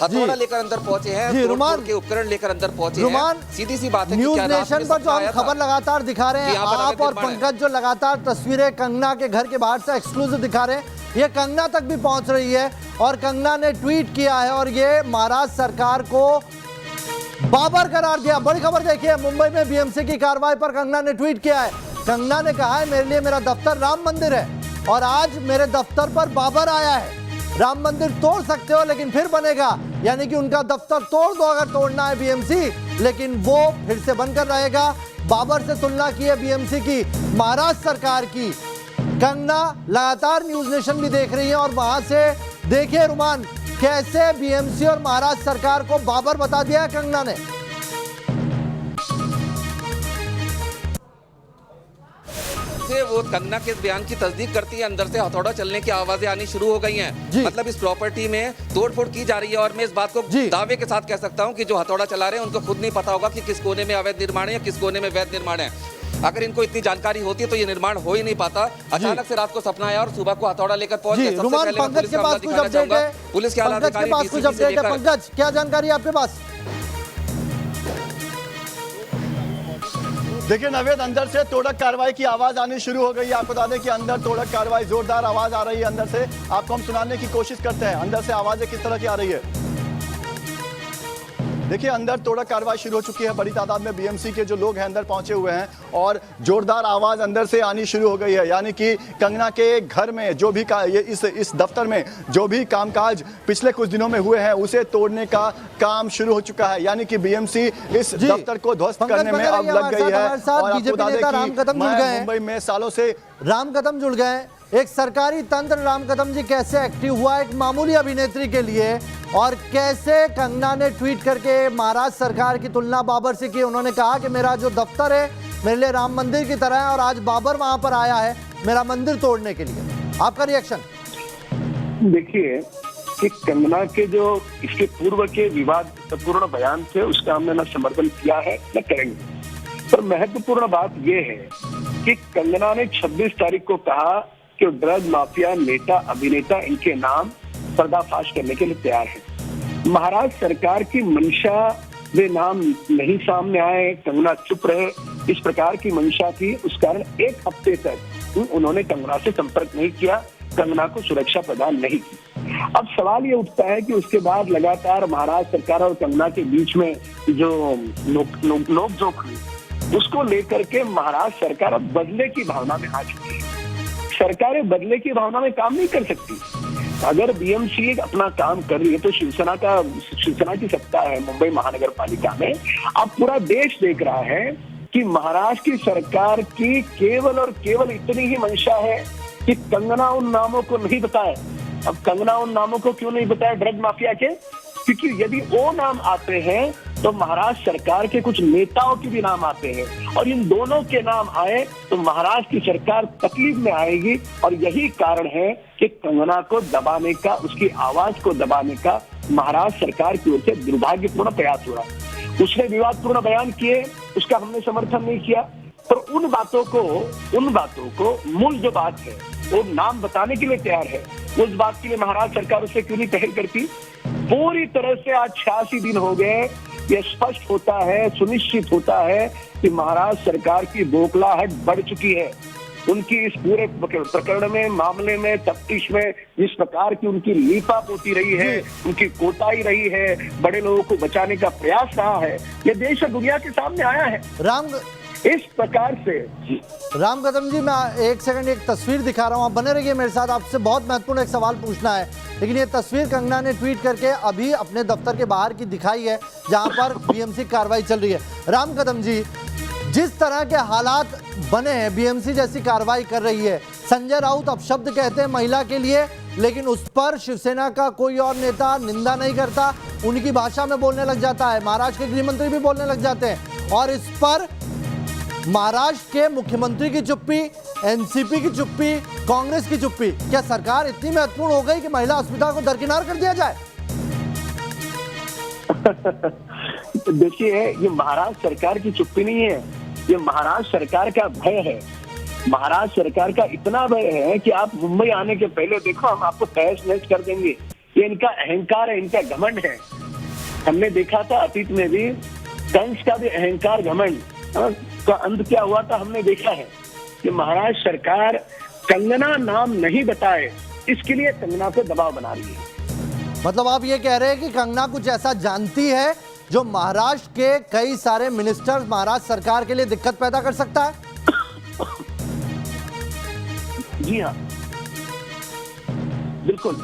हथौड़ा लेकर अंदर पहुंचे हैं, तोड़ के उपकरण लेकर अंदर पहुंचे हैं। सीधी सी बात है कि न्यूज नेशन पर जो हम खबर लगातार दिखा रहे हैं, आप और पंकज जो लगातार तस्वीरें कंगना के घर के बाहर से एक्सक्लूसिव दिखा रहे हैं, ये कंगना तक भी पहुंच रही है। और कंगना ने ट्वीट किया है और ये महाराष्ट्र सरकार को बाबर करार दिया। बड़ी खबर देखिए, मुंबई में बीएमसी की कार्रवाई पर कंगना ने ट्वीट किया है। कंगना ने कहा है, मेरे लिए मेरा दफ्तर राम मंदिर है और आज मेरे दफ्तर पर बाबर आया है। राम मंदिर तोड़ सकते हो लेकिन फिर बनेगा, यानी कि उनका दफ्तर तोड़ दो अगर तोड़ना है बीएमसी, लेकिन वो फिर से बनकर रहेगा। बाबर से तुलना की है बीएमसी की महाराष्ट्र सरकार की। कंगना लगातार न्यूज नेशन भी देख रही है और वहां से देखिए रुमान, कैसे बीएमसी और महाराष्ट्र सरकार को बाबर बता दिया है कंगना ने। से वो कंगना के बयान की तस्दीक करती है, अंदर से हथौड़ा चलने की आवाजें आनी शुरू हो गई हैं। मतलब इस प्रॉपर्टी में तोड़फोड़ की जा रही है। और मैं इस बात को दावे के साथ कह सकता हूं कि जो हथौड़ा चला रहे हैं उनको खुद नहीं पता होगा कि किस कोने में अवैध निर्माण है या किस कोने में वैध निर्माण है। अगर इनको इतनी जानकारी होती है तो ये निर्माण हो ही नहीं पाता। अचानक से रात को सपना आया और सुबह को हथौड़ा लेकर पहुंच गए। सबसे पहले पंकज के पास कुछ अपडेट है, पुलिस के आला अधिकारी कुछ अपडेट है। पंकज, क्या जानकारी आपके पास? देखिए नवेद, अंदर से तोड़क कार्रवाई की आवाज आनी शुरू हो गई है। आपको बता दें कि अंदर तोड़क कार्रवाई, जोरदार आवाज आ रही है अंदर से। आपको हम सुनाने की कोशिश करते हैं अंदर से आवाजें किस तरह की आ रही है। देखिए अंदर तोड़ा कार्रवाई शुरू हो चुकी है। बड़ी तादाद में बीएमसी के जो लोग हैं अंदर पहुंचे हुए हैं और जोरदार आवाज अंदर से आनी शुरू हो गई है। यानी कि कंगना के घर में जो भी इस दफ्तर में जो भी कामकाज पिछले कुछ दिनों में हुए हैं उसे तोड़ने का काम शुरू हो चुका है। यानी कि बीएमसी इस दफ्तर को ध्वस्त करने में अब लग गई है। और आपको बता दें कि मैं मुंबई में सालों से राम कदम जुड़ गए। एक सरकारी तंत्र राम कदम जी कैसे एक्टिव हुआ एक मामूली अभिनेत्री के लिए, और कैसे कंगना ने ट्वीट करके महाराष्ट्र सरकार की तुलना बाबर से की। उन्होंने कहा कि मेरा जो दफ्तर है मेरे लिए राम मंदिर की तरह है और आज बाबर वहां पर आया है मेरा मंदिर तोड़ने के लिए। आपका रिएक्शन? देखिए कि कंगना के जो इसके पूर्व के विवादपूर्ण बयान थे उसका हमने न समर्थन किया है न करेंगे, पर महत्वपूर्ण बात यह है कि कंगना ने 26 तारीख को कहा कि ड्रग माफिया नेता अभिनेता इनके नाम पर्दाफाश करने के लिए तैयार है। महाराष्ट्र सरकार की मंशा वे नाम नहीं सामने आए, कंगना चुप रहे, इस प्रकार की मंशा थी। उस कारण एक हफ्ते तक उन्होंने कंगना से संपर्क नहीं किया, कंगना को सुरक्षा प्रदान नहीं की। अब सवाल ये उठता है कि उसके बाद लगातार महाराष्ट्र सरकार और कंगना के बीच में जो नोकझोंक हुई उसको लेकर के महाराष्ट्र सरकार अब बदले की भावना में आ चुकी है। सरकारें बदले की भावना में काम नहीं कर सकती। अगर बीएमसी अपना काम कर रही है तो शिवसेना की सत्ता है मुंबई महानगर पालिका में। अब पूरा देश देख रहा है कि महाराष्ट्र की सरकार की केवल और केवल इतनी ही मंशा है कि कंगना उन नामों को नहीं बताए। अब कंगना उन नामों को क्यों नहीं बताए ड्रग माफिया के? क्योंकि यदि वो नाम आते हैं तो महाराष्ट्र सरकार के कुछ नेताओं के भी नाम आते हैं, और इन दोनों के नाम आए तो महाराष्ट्र की सरकार तकलीफ में आएगी। और यही कारण है कि कंगना को दबाने का, उसकी आवाज को दबाने का महाराष्ट्र सरकार की ओर से दुर्भाग्यपूर्ण प्रयास हो रहा है। उसने विवादपूर्ण बयान किए, उसका हमने समर्थन नहीं किया, पर उन बातों को मूल जो बात है वो नाम बताने के लिए तैयार है। उस बात के लिए महाराष्ट्र सरकार उससे क्यों नहीं पहल करती? पूरी तरह से आज 86 दिन हो गए, यह स्पष्ट होता है, सुनिश्चित होता है कि महाराष्ट्र सरकार की बौखलाहट बढ़ चुकी है। उनकी इस पूरे प्रकरण में, मामले में, तफ्तीश में जिस प्रकार की उनकी लीपापोती रही है, उनकी कोताही रही है, बड़े लोगों को बचाने का प्रयास रहा है, यह देश और दुनिया के सामने आया है। इस प्रकार से राम कदम जी, मैं एक सेकंड एक तस्वीर दिखा रहा हूं, आप बने रहिए मेरे साथ। आपसे बहुत महत्वपूर्ण एक सवाल पूछना है, लेकिन ये तस्वीर कंगना ने ट्वीट करके अभी अपने दफ्तर के बाहर की दिखाई है जहां पर बीएमसी कार्रवाई चल रही है। राम कदम जी, जिस तरह के हालात बने हैं, बीएमसी जैसी कार्रवाई कर रही है, संजय राउत अपशब्द कहते हैं महिला के लिए, लेकिन उस पर शिवसेना का कोई और नेता निंदा नहीं करता, उनकी भाषा में बोलने लग जाता है। महाराष्ट्र के गृह मंत्री भी बोलने लग जाते हैं, और इस पर महाराष्ट्र के मुख्यमंत्री की चुप्पी, एनसीपी की चुप्पी, कांग्रेस की चुप्पी। क्या सरकार इतनी महत्वपूर्ण हो गई कि महिला अस्मिता को दरकिनार कर दिया जाए? देखिए, ये महाराष्ट्र सरकार की चुप्पी नहीं है, ये महाराष्ट्र सरकार का भय है। महाराष्ट्र सरकार का इतना भय है कि आप मुंबई आने के पहले देखो, हम आपको तहस नहस कर देंगे। ये इनका अहंकार है, इनका घमंड है। हमने देखा था अतीत में भी, कंस का भी अहंकार घमंड का अंत क्या हुआ था हमने देखा है कि महाराष्ट्र सरकार कंगना नाम नहीं बताए इसके लिए कंगना पे दबाव बना रही है। मतलब आप ये कह रहे हैं कि कंगना कुछ ऐसा जानती है जो महाराष्ट्र के कई सारे मिनिस्टर महाराष्ट्र सरकार के लिए दिक्कत पैदा कर सकता है? जी हाँ, बिल्कुल।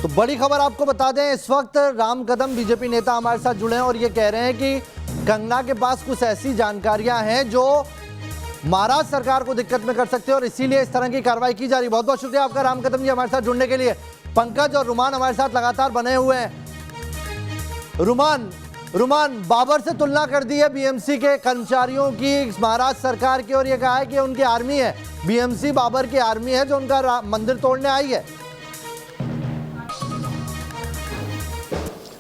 तो बड़ी खबर आपको बता दें, इस वक्त राम कदम बीजेपी नेता हमारे साथ जुड़े हैं और ये कह रहे हैं कि कंगना के पास कुछ ऐसी जानकारियां हैं जो महाराष्ट्र सरकार को दिक्कत में कर सकते हैं और इसीलिए इस तरह की कार्रवाई की जा रही है। बहुत बहुत शुक्रिया आपका राम कदम जी हमारे साथ जुड़ने के लिए। पंकज और रुमान हमारे साथ लगातार बने हुए हैं। रुमान, बाबर से तुलना कर दी है बीएमसी के कर्मचारियों की महाराष्ट्र सरकार की, और ये कहा है कि उनकी आर्मी है, बीएमसी बाबर की आर्मी है जो उनका मंदिर तोड़ने आई है।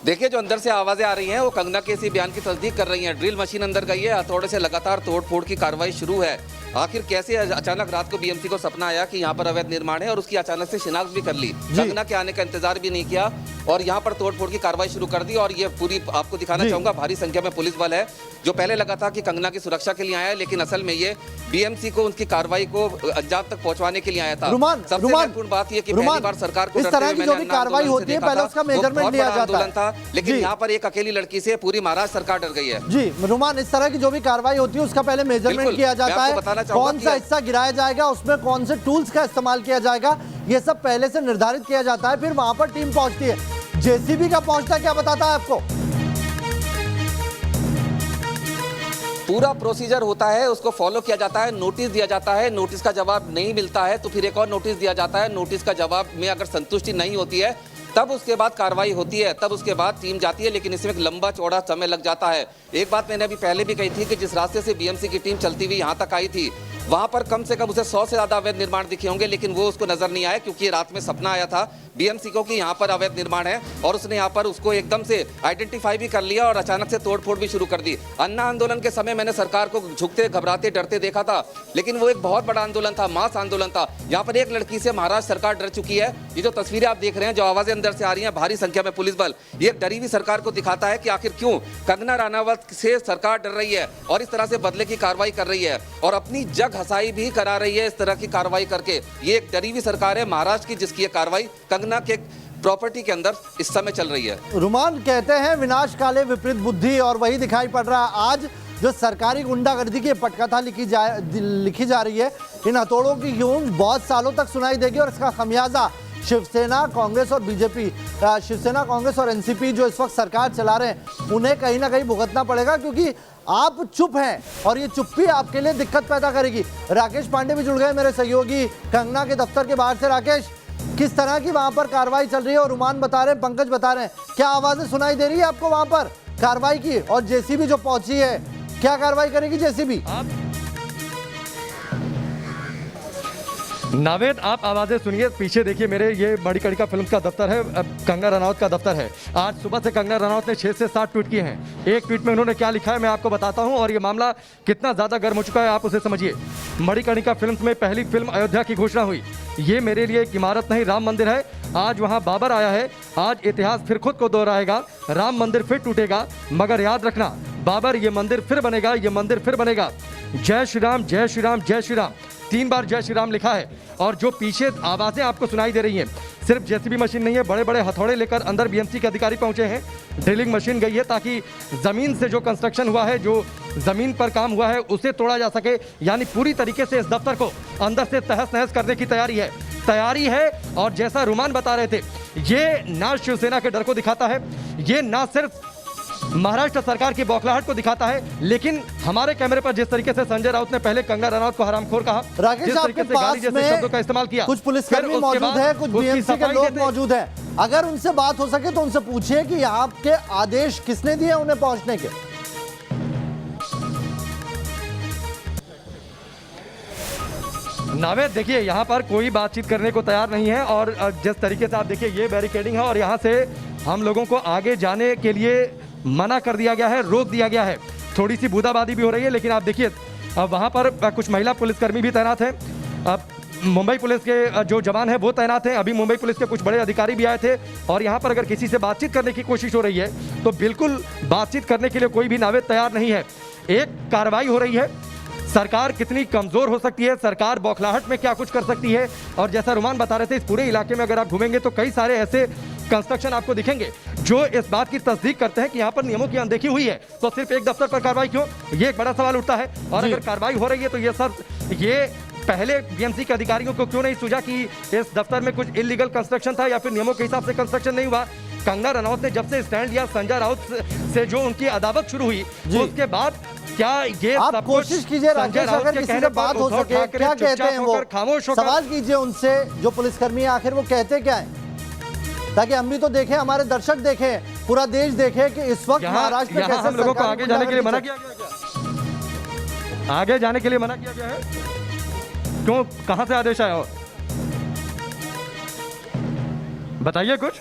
देखिए, जो अंदर से आवाजें आ रही हैं वो कंगना के इसी बयान की तस्दीक कर रही हैं। ड्रिल मशीन अंदर गई है, हथौड़े से लगातार तोड़फोड़ की कार्रवाई शुरू है। आखिर कैसे अचानक रात को बीएमसी को सपना आया कि यहाँ पर अवैध निर्माण है और उसकी अचानक से शिनाख्त भी कर ली, कंगना के आने का इंतजार भी नहीं किया और यहाँ पर तोड़फोड़ की कार्रवाई शुरू कर दी। और ये पूरी आपको दिखाना चाहूंगा, भारी संख्या में पुलिस बल है, जो पहले लगा था कि कंगना की सुरक्षा के लिए आया है, लेकिन असल में ये बीएमसी को उनकी कार्रवाई को अंजाम तक पहुंचाने के लिए आया था। सबसे महत्वपूर्ण बात यह कि पहली बार सरकार को इस तरह की जो भी कार्रवाई होती है पहले उसका मेजरमेंट लिया जाता है, लेकिन यहाँ पर एक अकेली लड़की से पूरी महाराष्ट्र सरकार डर गई है। जी रुमान, इस तरह की जो भी कार्रवाई होती है उसका पहले मेजरमेंट किया जाता है, कौन सा हिस्सा गिराया जाएगा, उसमें कौन से टूल्स का इस्तेमाल किया जाएगा, ये सब पहले से निर्धारित किया जाता है, फिर वहां पर टीम पहुंचती है। जेसीबी का पहुंचना क्या बताता है आपको? पूरा प्रोसीजर होता है, उसको फॉलो किया जाता है, नोटिस दिया जाता है, नोटिस का जवाब नहीं मिलता है तो फिर एक और नोटिस दिया जाता है, नोटिस का जवाब में अगर संतुष्टि नहीं होती है तब उसके बाद कार्रवाई होती है, तब उसके बाद टीम जाती है, लेकिन इसमें एक लंबा चौड़ा समय लग जाता है। एक बात मैंने अभी पहले भी कही थी कि जिस रास्ते से बीएमसी की टीम चलती हुई यहाँ तक आई थी वहां पर कम से कम उसे 100 से ज्यादा अवैध निर्माण दिखे होंगे, लेकिन वो उसको नजर नहीं आया क्योंकि रात में सपना आया था बीएमसी को कि यहाँ पर अवैध निर्माण है और उसने यहाँ पर उसको एकदम से आइडेंटिफाई भी कर लिया और अचानक से तोड़फोड़ भी शुरू कर दी। अन्ना आंदोलन के समय मैंने सरकार को झुकते घबराते डरते देखा था, लेकिन वो एक बहुत बड़ा आंदोलन था, मास आंदोलन था। यहाँ पर एक लड़की से महाराष्ट्र सरकार डर चुकी है। ये जो तस्वीरें आप देख रहे हैं, जो आवाजें अंदर से आ रही हैं, भारी संख्या में पुलिस बल, ये डरी हुई सरकार को दिखाता है कि आखिर क्यों कंगना रनावत से सरकार डर रही है और इस तरह से बदले की कार्रवाई कर रही है और अपनी जग हसाई भी करा रही है इस तरह की कार्रवाई करके। ये एक डरी हुई सरकार है महाराष्ट्र की, जिसकी ये कार्रवाई कंगना के प्रॉपर्टी के अंदर इस समय चल रही है। रुमान कहते हैं विनाश काले विपरीत बुद्धि, और वही दिखाई पड़ रहा है आज जो सरकारी गुंडागर्दी की पटकथा लिखी जा रही है। इन हथौड़ों की गूंज बहुत सालों तक सुनाई देगी और इसका खमियाजा शिवसेना, कांग्रेस और बीजेपी, शिवसेना, कांग्रेस और एनसीपी जो इस वक्त सरकार चला रहे हैं उन्हें कहीं ना कहीं भुगतना पड़ेगा, क्योंकि आप चुप हैं और ये चुप्पी आपके लिए दिक्कत पैदा करेगी। राकेश पांडे भी जुड़ गए मेरे सहयोगी कंगना के दफ्तर के बाहर से। राकेश, किस तरह की वहां पर कार्रवाई चल रही है? और रुमान बता रहे हैं, पंकज बता रहे हैं, क्या आवाजें सुनाई दे रही है आपको वहां पर कार्रवाई की? और जेसीबी जो पहुंची है, क्या कार्रवाई करेगी जेसीबी? नावेद, आप आवाज़ें सुनिए, पीछे देखिए मेरे, ये मणिकर्णिका फिल्म का दफ्तर है, कंगना रनावत का दफ्तर है। आज सुबह से कंगना रनावत ने 6 से 7 ट्वीट किए हैं। एक ट्वीट में उन्होंने क्या लिखा है मैं आपको बताता हूं और ये मामला कितना ज़्यादा गर्म हो चुका है आप उसे समझिए। मणिकर्णिका फिल्म में पहली फिल्म अयोध्या की घोषणा हुई। ये मेरे लिए एक इमारत नहीं, राम मंदिर है। आज वहाँ बाबर आया है। आज इतिहास फिर खुद को दोहराएगा, राम मंदिर फिर टूटेगा, मगर याद रखना बाबर, ये मंदिर फिर बनेगा, ये मंदिर फिर बनेगा। जय श्री राम, जय श्री राम, जय श्री राम, 3 बार जय श्री राम लिखा है। और जो पीछे आवाज़ें आपको सुनाई दे रही हैं, सिर्फ जेसीबी मशीन नहीं है, बड़े बड़े हथौड़े लेकर अंदर बीएमसी के अधिकारी पहुंचे हैं। ड्रिलिंग मशीन गई है ताकि ज़मीन से जो कंस्ट्रक्शन हुआ है, जो ज़मीन पर काम हुआ है, उसे तोड़ा जा सके। यानी पूरी तरीके से इस दफ्तर को अंदर से तहस नहस करने की तैयारी है। और जैसा रुमान बता रहे थे, ये ना शिवसेना के डर को दिखाता है, ये ना सिर्फ महाराष्ट्र सरकार की बौखलाहट को दिखाता है, लेकिन हमारे कैमरे पर जिस तरीके से संजय राउत ने पहले कंगना रनावत को हरामखोर कहा, राकेश, आपके पास में शब्दों का इस्तेमाल किया, कुछ पुलिसकर्मी मौजूद है, कुछ बीएमसी के लोग मौजूद हैं। अगर उनसे बात हो सके तो उनसे पूछिए कि यहाँ के आदेश किसने दिए उन्हें पहुंचने के। नावेद, देखिए यहाँ पर कोई बातचीत करने को तैयार नहीं है और जिस तरीके से आप देखिए ये बैरिकेडिंग है और यहाँ से हम लोगों को आगे जाने के लिए मना कर दिया गया है, रोक दिया गया है। थोड़ी सी बूंदाबांदी भी हो रही है, लेकिन आप देखिए अब वहाँ पर कुछ महिला पुलिसकर्मी भी तैनात हैं। अब मुंबई पुलिस के जो जवान हैं वो तैनात हैं। अभी मुंबई पुलिस के कुछ बड़े अधिकारी भी आए थे और यहाँ पर अगर किसी से बातचीत करने की कोशिश हो रही है तो बिल्कुल बातचीत करने के लिए कोई भी नावेद तैयार नहीं है। एक कार्रवाई हो रही है, सरकार कितनी कमज़ोर हो सकती है, सरकार बौखलाहट में क्या कुछ कर सकती है। और जैसा रुमान बता रहे थे, इस पूरे इलाके में अगर आप घूमेंगे तो कई सारे ऐसे कंस्ट्रक्शन आपको दिखेंगे जो इस बात की तस्दीक करते हैं कि यहाँ पर नियमों की अनदेखी हुई है। तो सिर्फ एक दफ्तर पर कार्रवाई क्यों, ये एक बड़ा सवाल उठता है। और अगर कार्रवाई हो रही है तो ये पहले बीएमसी के अधिकारियों को क्यों नहीं सूझा कि इस दफ्तर में कुछ इलीगल कंस्ट्रक्शन था या फिर नियमों के हिसाब से कंस्ट्रक्शन नहीं हुआ। कंगना रनावत ने जब से स्टैंड लिया संजय राउत से जो उनकी अदावत शुरू हुई, तो उसके बाद क्या ये आप कोशिश कीजिए राकेश, अगर किसी से बात हो सके, क्या कहते हैं वो, सवाल कीजिए उनसे जो पुलिसकर्मी है, आखिर वो कहते क्या है, ताकि हम भी तो देखें, हमारे दर्शक देखें, पूरा देश देखे कि इस वक्त महाराष्ट्र में कैसे हम लोगों को आगे जाने के लिए मना किया गया क्या? आगे जाने के लिए मना किया गया है क्यों, कहां से आदेश आया हो, बताइए कुछ।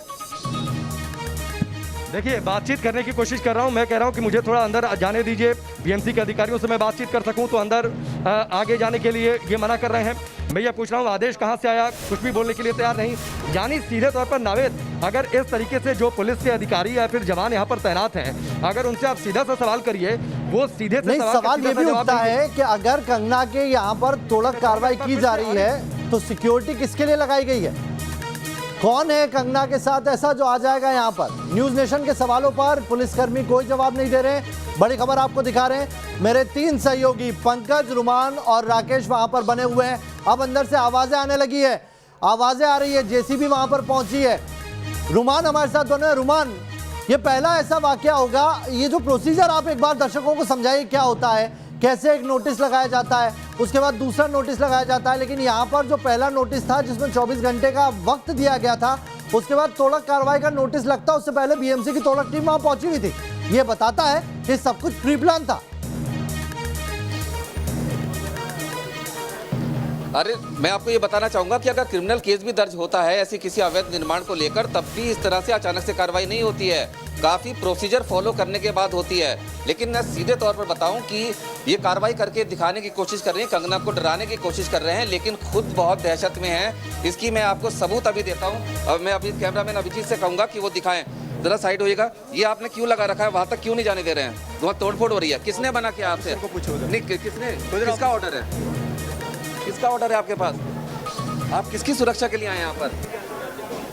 देखिए, बातचीत करने की कोशिश कर रहा हूं। मैं कह रहा हूं कि मुझे थोड़ा अंदर जाने दीजिए, बीएमसी के अधिकारियों से मैं बातचीत कर सकूं, तो अंदर आगे जाने के लिए ये मना कर रहे हैं। मैं ये पूछ रहा हूं आदेश कहां से आया, कुछ भी बोलने के लिए तैयार नहीं। यानी सीधे तौर पर नावेद, अगर इस तरीके से जो पुलिस के अधिकारी या फिर जवान यहाँ पर तैनात हैं, अगर उनसे आप सीधा सा सवाल करिए, वो सीधे से नहीं, सवाल ये भी उठता है कि अगर कंगना के यहाँ पर तोड़क कार्रवाई की जा रही है तो सिक्योरिटी किसके लिए लगाई गई है? कौन है कंगना के साथ ऐसा जो आ जाएगा यहाँ पर? न्यूज नेशन के सवालों पर पुलिसकर्मी कोई जवाब नहीं दे रहे हैं। बड़ी खबर आपको दिखा रहे हैं, मेरे 3 सहयोगी पंकज, रुमान और राकेश वहां पर बने हुए हैं। अब अंदर से आवाजें आने लगी है, आवाजें आ रही है, जेसीबी वहां पर पहुंची है। रुमान हमारे साथ बने हैं। रुमान, ये पहला ऐसा वाकया होगा, ये जो प्रोसीजर आप एक बार दर्शकों को समझाइए क्या होता है, कैसे एक नोटिस लगाया जाता है, उसके बाद दूसरा नोटिस लगाया जाता है, लेकिन यहाँ पर जो पहला नोटिस था जिसमें 24 घंटे का वक्त दिया गया था, उसके बाद तोड़क कार्रवाई का नोटिस लगता, उससे पहले बीएमसी की तोड़क टीम वहां पहुंची हुई थी। ये बताता है कि सब कुछ प्री प्लान था। अरे मैं आपको ये बताना चाहूंगा कि अगर क्रिमिनल केस भी दर्ज होता है ऐसी किसी अवैध निर्माण को लेकर, तब भी इस तरह से अचानक से कार्रवाई नहीं होती है, काफी प्रोसीजर फॉलो करने के बाद होती है। लेकिन मैं सीधे तौर पर बताऊं कि ये कार्रवाई करके दिखाने की कोशिश कर रही है, कंगना को डराने की कोशिश कर रहे हैं, लेकिन खुद बहुत दहशत में है। इसकी मैं आपको सबूत अभी देता हूँ। और मैं अभी कैमरामैन अभिजीत से कहूँगा कि वो दिखाएं। जरा साइड होइएगा। ये आपने क्यों लगा रखा है, वहां तक क्यों नहीं जाने दे रहे हैं? वहाँ तोड़फोड़ हो रही है, किसने बना किया आपसे? नहीं, किसने, किसका ऑर्डर है, किसका ऑर्डर है आपके पास? आप किसकी सुरक्षा के लिए आए यहाँ पर?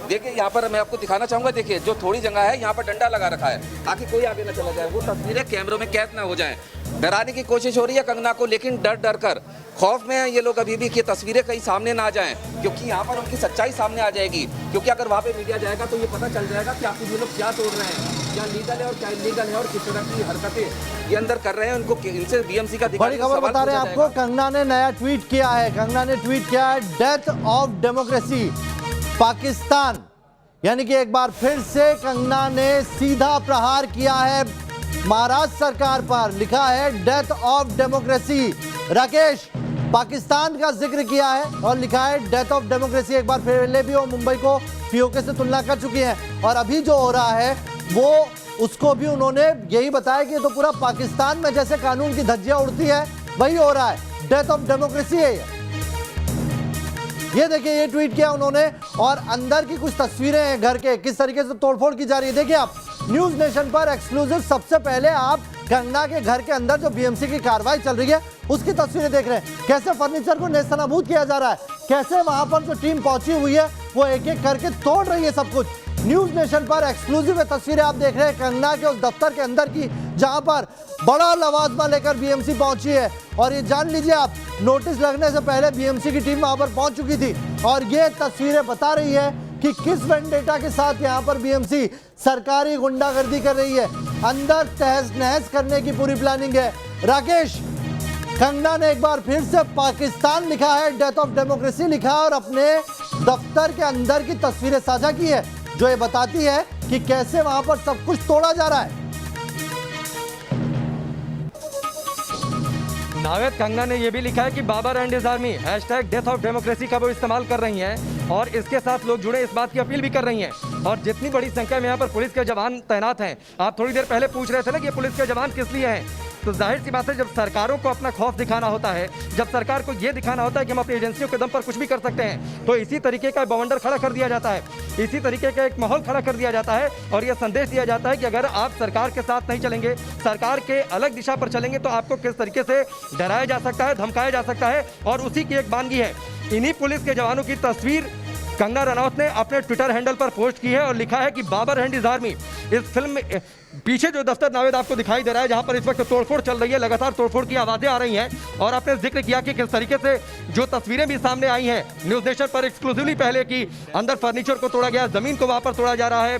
देखिए यहाँ पर मैं आपको दिखाना चाहूंगा, देखिए जो थोड़ी जगह है यहाँ पर डंडा लगा रखा है ताकि कोई आगे ना चला जाए, वो तस्वीरें कैमरों में कैद ना हो जाएं। डराने की कोशिश हो रही है कंगना को, लेकिन डर डर कर खौफ में ये लोग अभी भी कि तस्वीरें कहीं सामने ना आ जाएं, क्योंकि यहाँ पर उनकी सच्चाई सामने आ जाएगी। क्योंकि अगर वहाँ पे मीडिया जाएगा तो ये पता चल जाएगा कि आपके ये लोग क्या तोड़ रहे हैं, क्या लीगल है और क्या इलीगल है, और किस तरह की हरकतें ये अंदर कर रहे हैं। उनको इनसे बीएमसी का बड़ी खबर बता रहे हैं आपको, कंगना ने नया ट्वीट किया है। कंगना ने ट्वीट किया है, डेथ ऑफ डेमोक्रेसी पाकिस्तान। यानी कि एक बार फिर से कंगना ने सीधा प्रहार किया है महाराष्ट्र सरकार पर। लिखा है death of democracy. Rakesh, Pakistan का जिक्र किया है और लिखा है डेथ ऑफ डेमोक्रेसी। एक बार पहले भी वो मुंबई को पीओके से तुलना कर चुकी है, और अभी जो हो रहा है वो उसको भी उन्होंने यही बताया कि ये तो पूरा पाकिस्तान में जैसे कानून की धज्जियां उड़ती है वही हो रहा है, डेथ ऑफ डेमोक्रेसी है ये देखिए, ये ट्वीट किया उन्होंने। और अंदर की कुछ तस्वीरें हैं घर के, किस तरीके से तोड़फोड़ की जा रही है। देखिए आप न्यूज नेशन पर एक्सक्लूसिव सबसे पहले आप कंगना के घर के अंदर जो बीएमसी की कार्रवाई चल रही है उसकी तस्वीरें देख रहे हैं। कैसे फर्नीचर को नेस्तनाबूद किया जा रहा है, कैसे वहां पर जो टीम पहुंची हुई है वो एक एक करके तोड़ रही है सब कुछ। न्यूज नेशन पर एक्सक्लूसिव तस्वीरें आप देख रहे हैं कंगना के उस दफ्तर के अंदर की, जहां पर बड़ा लवाजमा लेकर बीएमसी पहुंची है। और ये जान लीजिए आप, नोटिस लगने से पहले बीएमसी की टीम वहां पर पहुंच चुकी थी। और ये तस्वीरें बता रही है कि किस वेंडेटा के साथ यहां पर बीएमसी सरकारी गुंडागर्दी कर रही है। अंदर तहस नहस करने की पूरी प्लानिंग है। राकेश, कंगना ने एक बार फिर से पाकिस्तान लिखा है, डेथ ऑफ डेमोक्रेसी लिखा है, और अपने दफ्तर के अंदर की तस्वीरें साझा की है, जो ये बताती है कि कैसे वहां पर सब कुछ तोड़ा जा रहा है। नावेद, कंगना ने यह भी लिखा है कि Babar and his army hashtag death of democracy का वो इस्तेमाल कर रही हैं, और इसके साथ लोग जुड़े इस बात की अपील भी कर रही हैं। और जितनी बड़ी संख्या में यहाँ पर पुलिस के जवान तैनात हैं, आप थोड़ी देर पहले पूछ रहे थे ना कि ये पुलिस के जवान किस लिए हैं, तो जाहिर सी बात है जब सरकारों को अपना खौफ दिखाना होता है, जब सरकार को ये दिखाना होता है कि हम अपनी एजेंसियों के दम पर कुछ भी कर सकते हैं, तो इसी तरीके का बवंडर खड़ा कर दिया जाता है, इसी तरीके का एक माहौल खड़ा कर दिया जाता है, और यह संदेश दिया जाता है कि अगर आप सरकार के साथ नहीं चलेंगे, सरकार के अलग दिशा पर चलेंगे, तो आपको किस तरीके से डराया जा सकता है, धमकाया जा सकता है। और उसी की एक बानगी है। इन्हीं पुलिस के जवानों की तस्वीर कंगना रनौत ने अपने ट्विटर हैंडल पर पोस्ट की है और लिखा है कि बाबर एंड हिज आर्मी। इस फिल्म में पीछे जो दफ्तर नावेद आपको दिखाई दे रहा है, जहां पर इस वक्त तोड़फोड़ चल रही है, लगातार तोड़फोड़ की आवाजें आ रही हैं, और आपने जिक्र किया कि किस तरीके से जो तस्वीरें भी सामने आई हैं न्यूज नेशन पर एक्सक्लूसिवली पहले की, अंदर फर्नीचर को तोड़ा गया, जमीन को वहां पर तोड़ा जा रहा है।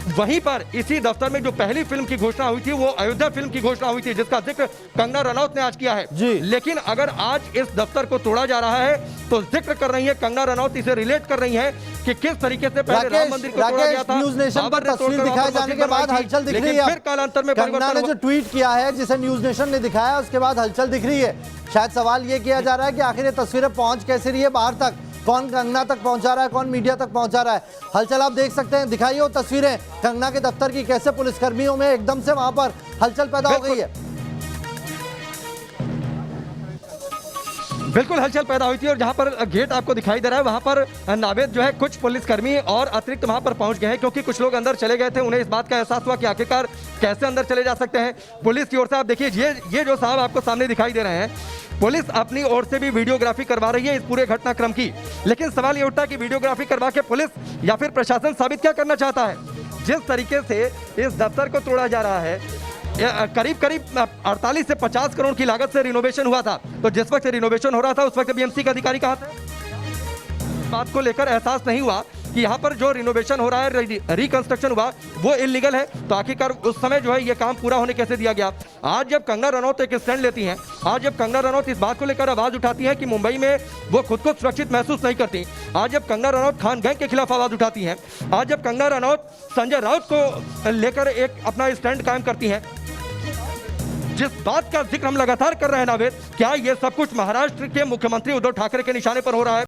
वहीं पर इसी दफ्तर में जो पहली फिल्म की घोषणा हुई थी, वो अयोध्या फिल्म की घोषणा हुई थी, जिसका जिक्र कंगना रनौत ने आज किया है जी। लेकिन अगर आज इस दफ्तर को तोड़ा जा रहा है तो जिक्र कर रही है कंगना रनौत, इसे रिलेट कर रही है कि किस तरीके से पहले राम मंदिर को तोड़ा गया था। न्यूज नेशन पर तस्वीर दिखाए जाने के बाद हलचल दिख रही है। फिर कालांतर में कंगना ने जो ट्वीट किया है जिसे न्यूज नेशन ने दिखाया, उसके बाद हलचल दिख रही है। शायद सवाल ये किया जा रहा है कि आखिर ये तस्वीरें पहुंच कैसे रही है बाहर तक, कौन कंगना तक पहुंचा रहा है, कौन मीडिया तक पहुंचा रहा है। हलचल आप देख सकते हैं, दिखाइए वो तस्वीरें कंगना के दफ्तर की, कैसे पुलिसकर्मियों में एकदम से वहां पर हलचल पैदा हो गई है। बिल्कुल हलचल पैदा हुई थी और जहां पर गेट आपको दिखाई दे रहा है वहां पर नावेद जो है कुछ पुलिसकर्मी और अतिरिक्त वहां पर पहुंच गए हैं, क्योंकि कुछ लोग अंदर चले गए थे। उन्हें इस बात का एहसास हुआ कि आखिरकार कैसे अंदर चले जा सकते हैं। पुलिस की ओर से आप देखिए, ये जो साहब आपको सामने दिखाई दे रहे हैं, पुलिस अपनी ओर से भी वीडियोग्राफी करवा रही है इस पूरे घटनाक्रम की। लेकिन सवाल ये उठता है कि वीडियोग्राफी करवा के पुलिस या फिर प्रशासन साबित क्या करना चाहता है। जिस तरीके से इस दफ्तर को तोड़ा जा रहा है, करीब 48 से 50 करोड़ की लागत से रिनोवेशन हुआ था। तो जिस वक्त रिनोवेशन हो रहा था उस वक्त बीएमसी का अधिकारी कहाँ थे? बात को लेकर एहसास नहीं हुआ कि यहाँ पर जो रिनोवेशन हो रहा है, रिकंस्ट्रक्शन हुआ, वो इलीगल है। तो आखिरकार उस समय जो है ये काम पूरा होने कैसे दिया गया। आज जब कंगना रनौत एक स्टैंड लेती हैं, आज जब कंगना रनौत इस बात को लेकर आवाज उठाती है कि मुंबई में वो खुद को सुरक्षित महसूस नहीं करती, आज जब कंगना रनौत खान गैंग के खिलाफ आवाज उठाती हैं, आज जब कंगना रनौत संजय राउत को लेकर एक अपना स्टैंड कायम करती हैं, जिस बात का जिक्र हम लगातार कर रहे हैं नावेद, क्या ये सब कुछ महाराष्ट्र के मुख्यमंत्री उद्धव ठाकरे के निशाने पर हो रहा है?